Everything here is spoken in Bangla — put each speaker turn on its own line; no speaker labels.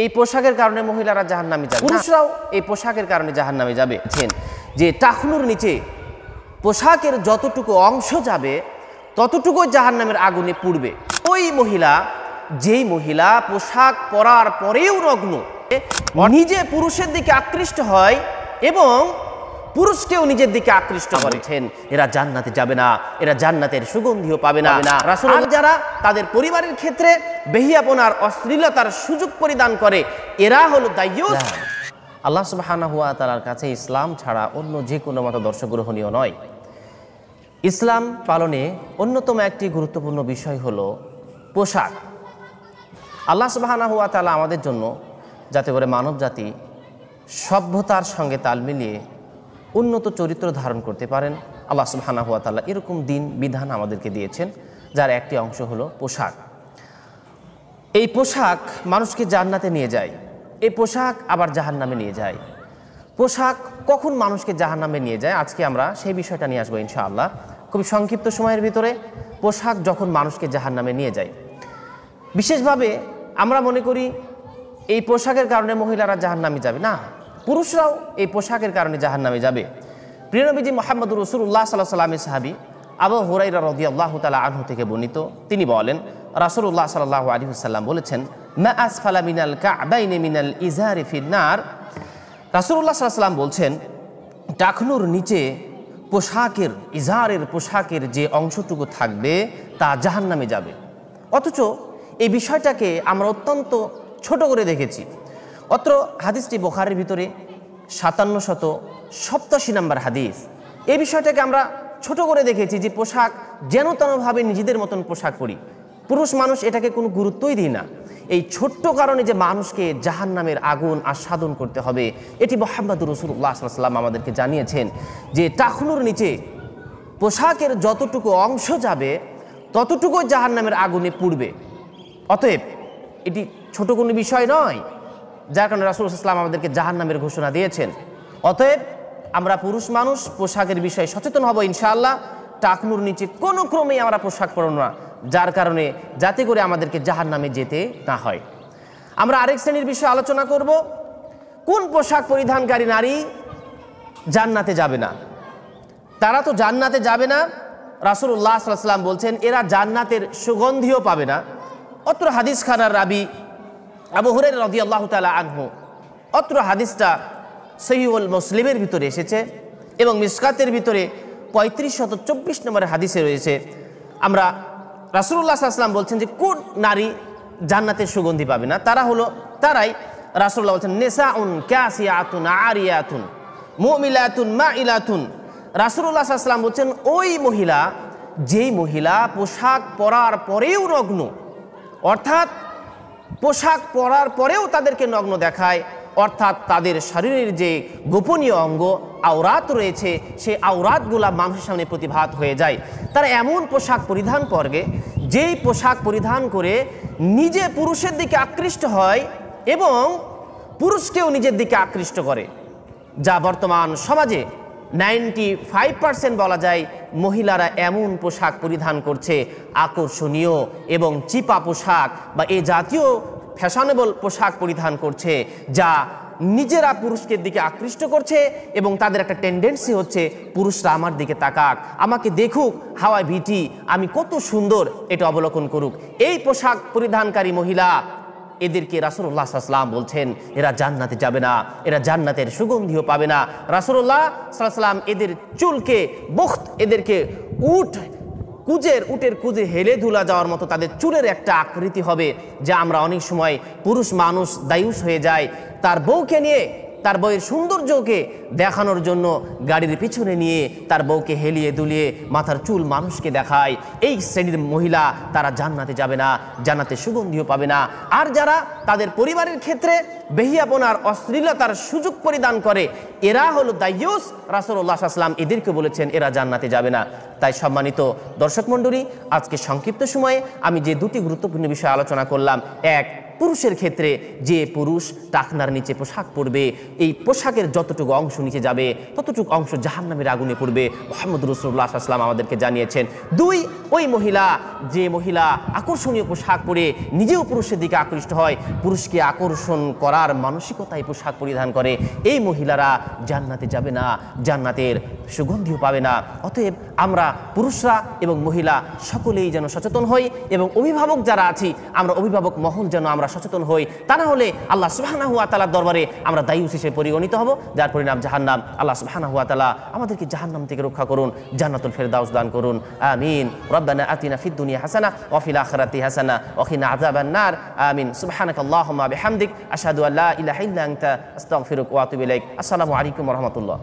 এই পোশাকের কারণে মহিলারা জাহান্নামে যাবে, পুরুষরাও এই পোশাকের কারণে জাহান্নামে যাবে। যে টাকনুর নিচে পোশাকের যতটুকু অংশ যাবে ততটুকু জাহান্নামের আগুনে পুড়বে। ওই মহিলা, যেই মহিলা পোশাক পরার পরেও নগ্ন, নিজে পুরুষের দিকে আকৃষ্ট হয় এবং পুরুষকেও নিজের দিকে আকৃষ্ট করেছেন, এরা জান্নাতে যাবে না, এরা জান্নাতের সুগন্ধিও পাবে না। রাসূল যারা তাদের পরিবারের ক্ষেত্রে বেহিয়াপনার অশ্লীলতার সুযোগ পরিদান করে, এরা হলো দায়ুস। আল্লাহ সুবহানাহু ওয়া তাআলার কাছে ইসলাম ছাড়া অন্য যে কোনো মতাদর্শ গ্রহণীয় নয়। ইসলাম পালনে অন্যতম একটি গুরুত্বপূর্ণ বিষয় হলো পোশাক। আল্লাহ সুবহানাহু ওয়া তাআলা আমাদের জন্য, যাতে করে মানব জাতি সভ্যতার সঙ্গে তাল মিলিয়ে উন্নত চরিত্র ধারণ করতে পারেন, আল্লাহ সুবহানাহু ওয়া তাআলা এরকম দিন বিধান আমাদেরকে দিয়েছেন, যার একটি অংশ হলো পোশাক। এই পোশাক মানুষকে জান্নাতে নিয়ে যায়, এই পোশাক আবার জাহান্নামে নিয়ে যায়। পোশাক কখন মানুষকে জাহান্নামে নিয়ে যায়, আজকে আমরা সেই বিষয়টা নিয়ে আসবো ইনশাআল্লাহ। খুবই সংক্ষিপ্ত সময়ের ভিতরে পোশাক যখন মানুষকে জাহান্নামে নিয়ে যায়, বিশেষভাবে আমরা মনে করি এই পোশাকের কারণে মহিলারা জাহান্নামে যাবে না, পুরুষরাও এই পোশাকের কারণে জাহান্নামে যাবে। প্রিয় নবীজি মুহাম্মদুর রাসূলুল্লাহ সাল্লাল্লাহু আলাইহি ওয়াসাল্লামের সাহাবী আবু হুরায়রা রাদিয়াল্লাহু তাআলা আনহু থেকে বর্ণিত, তিনি বলেন রাসূলুল্লাহ সাল্লাল্লাহু আলাইহি ওয়াসাল্লাম বলেছেন, মা আসফালা মিনাল কা'বাইনি মিনাল ইজারি ফিন্নার। রাসূলুল্লাহ সাল্লাল্লাহু আলাইহি ওয়াসাল্লাম বলছেন, টাকনুর নিচে পোশাকের, ইজারের পোশাকের যে অংশটুকু থাকবে তা জাহান্নামে যাবে। অথচ এই বিষয়টাকে আমরা অত্যন্ত ছোট করে দেখেছি। অত্র হাদিসটি বুখারীর ভিতরে 5787 নম্বর হাদিস। এই বিষয়টাকে আমরা ছোট করে দেখেছি যে পোশাক যেন তেনভাবে নিজেদের মতন পোশাক পরি, পুরুষ মানুষ এটাকে কোনো গুরুত্বই দিই না। এই ছোট্ট কারণে যে মানুষকে জাহান্নামের আগুন আস্বাদন করতে হবে, এটি মুহাম্মদুর রাসূলুল্লাহ সাল্লাল্লাহু আলাইহি ওয়াসাল্লাম আমাদেরকে জানিয়েছেন যে টাকনুর নিচে পোশাকের যতটুকু অংশ যাবে ততটুকু জাহান্নামের আগুনে পুড়বে। অতএব এটি ছোট কোনো বিষয় নয়, যার কারণে রাসূল সাল্লাল্লাহু আলাইহি ওয়াসাল্লাম আমাদেরকে জাহান্নামের ঘোষণা দিয়েছেন। অতএব আমরা পুরুষ মানুষ পোশাকের বিষয়ে সচেতন হব ইনশাআল্লাহ। টাকনুর নিচে কোনো ক্রমেই আমরা পোশাক পরব না, যার কারণে যাতে করে আমাদেরকে জাহান্নামে যেতে না হয়। আমরা আরেক শ্রেণীর বিষয়ে আলোচনা করব, কোন পোশাক পরিধানকারী নারী জান্নাতে যাবে না। তারা তো জান্নাতে যাবে না, রাসূলুল্লাহ সাল্লাল্লাহু আলাইহি ওয়াসাল্লাম বলছেন এরা জান্নাতের সুগন্ধিও পাবে না। অত্র হাদিস খানার রাবি আবু হুরায়রা রাদিয়াল্লাহু তাআলা আনহু। অত্র হাদিসটা সহিহুল মুসলিমের ভিতরে এসেছে এবং মিশকাতের ভিতরে 3524 নম্বরের হাদিসে রয়েছে। আমরা রাসূলুল্লাহ সাল্লাল্লাহু আলাইহি ওয়াসাল্লাম বলছেন যে কোন নারী জান্নাতের সুগন্ধি পাবে না, তারাই রাসূলুল্লাহ বলছেন নিসাউন কাসিয়াতুন আরিয়াতুন মুমিলাতুন মাইলাতুন। রাসূলুল্লাহ সাল্লাল্লাহু আলাইহি ওয়াসাল্লাম বলছেন ওই মহিলা, যেই মহিলা পোশাক পরার পরেও নগ্ন, অর্থাৎ পোশাক পরার পরেও তাদেরকে নগ্ন দেখায়, অর্থাৎ তাদের শরীরের যে গোপনীয় অঙ্গ আওরাত রয়েছে সেই আওরাতগুলা মানুষের সামনে প্রতিভাত হয়ে যায়। তারা এমন পোশাক পরিধান করবে যেই পোশাক পরিধান করে নিজে পুরুষের দিকে আকৃষ্ট হয় এবং পুরুষকেও নিজের দিকে আকৃষ্ট করে, যা বর্তমান সমাজে 95% বলা যায় মহিলারা এমন পোশাক পরিধান করছে, আকর্ষণীয় এবং চিপা পোশাক বা এ জাতীয় ফ্যাশনেবল পোশাক পরিধান করছে, যা নিজেরা পুরুষের দিকে আকৃষ্ট করছে এবং তাদের একটা টেন্ডেন্সি হচ্ছে পুরুষরা আমার দিকে তাকাক, আমাকে দেখুক, হাওয়ায় ভিটি, আমি কত সুন্দর, এটা অবলোকন করুক। এই পোশাক পরিধানকারী মহিলা, এদেরকে রাসূলুল্লাহ সাল্লাল্লাহু আলাইহি ওয়াসাল্লাম বলছেন এরা জান্নাতে যাবে না, এরা জান্নাতের সুগন্ধিও পাবে না। রাসূলুল্লাহ সাল্লাল্লাহু আলাইহি ওয়াসাল্লাম এদের চুলকে এদেরকে উটের কুজে হেলে ধুলা যাওয়ার মতো তাদের চুলের একটা আকৃতি হবে, যা আমরা অনেক সময় পুরুষ মানুষ দায়ুস হয়ে যায় তার বউকে নিয়ে, তার বউয়ের সৌন্দর্যকে দেখানোর জন্য গাড়ির পিছনে নিয়ে তার বউকে হেলিয়ে দুলিয়ে মাথার চুল মানুষকে দেখায়। এই শ্রেণীর মহিলা তারা জান্নাতে যাবে না, জান্নাতে সুগন্ধিও পাবে না। আর যারা তাদের পরিবারের ক্ষেত্রে বেহিয়াপনার অশ্লীলতার সুযোগ পরিদান করে, এরা হলো দায়ুস। রাসূলুল্লাহ সাল্লাল্লাহু আলাইহি ওয়াসাল্লাম এদেরকে বলেছেন এরা জান্নাতে যাবে না। তাই সম্মানিত দর্শক মণ্ডলী, আজকে সংক্ষিপ্ত সময়ে আমি যে দুটি গুরুত্বপূর্ণ বিষয় আলোচনা করলাম, এক পুরুষের ক্ষেত্রে যে পুরুষ টাকনার নিচে পোশাক পরবে, এই পোশাকের যতটুকু অংশ নিচে যাবে ততটুকু অংশ জাহান্নামের আগুনে পড়বে, মুহাম্মদ রাসূলুল্লাহ সাল্লাল্লাহু আলাইহি ওয়াসাল্লাম আমাদেরকে জানিয়েছেন। 2, ওই মহিলা, যে মহিলা আকর্ষণীয় পোশাক পরে নিজেও পুরুষের দিকে আকৃষ্ট হয়, পুরুষকে আকর্ষণ করার মানসিকতায় পোশাক পরিধান করে, এই মহিলারা জান্নাতে যাবে না, জান্নাতের সুগন্ধিও পাবে না। অতএব আমরা পুরুষরা এবং মহিলা সকলেই যেন সচেতন হই, এবং অভিভাবক যারা আছি আমরা অভিভাবক মহল যেন আমরা সচেতন হই, তা না হলে আল্লাহ সুবহানাহু ওয়া তাআলার দরবারে আমরা দায়ুস হিসেবে পরিগণিত হব, যার পরিণাম জাহান্নাম। আল্লাহ সুবহানাহু ওয়া তাআলা আমাদেরকে জাহান্নাম থেকে রক্ষা করুন, জান্নাতুল ফেরদাউস দান করুন, আমিন। রব্বানা আতিনা ফিদ দুনিয়া হাসানা ওয়া ফিল আখিরাতি হাসানা ওয়া কিনা আযাবান নার, আমিন। সুবহানাকাল্লাহুম্মা বিহামদিক আশহাদু আল্লা ইলাহা ইল্লা আনতা আস্তাগফিরুকা ওয়া আতুবু ইলাইক। আসসালামু আলাইকুম ওয়া রাহমাতুল্লাহ।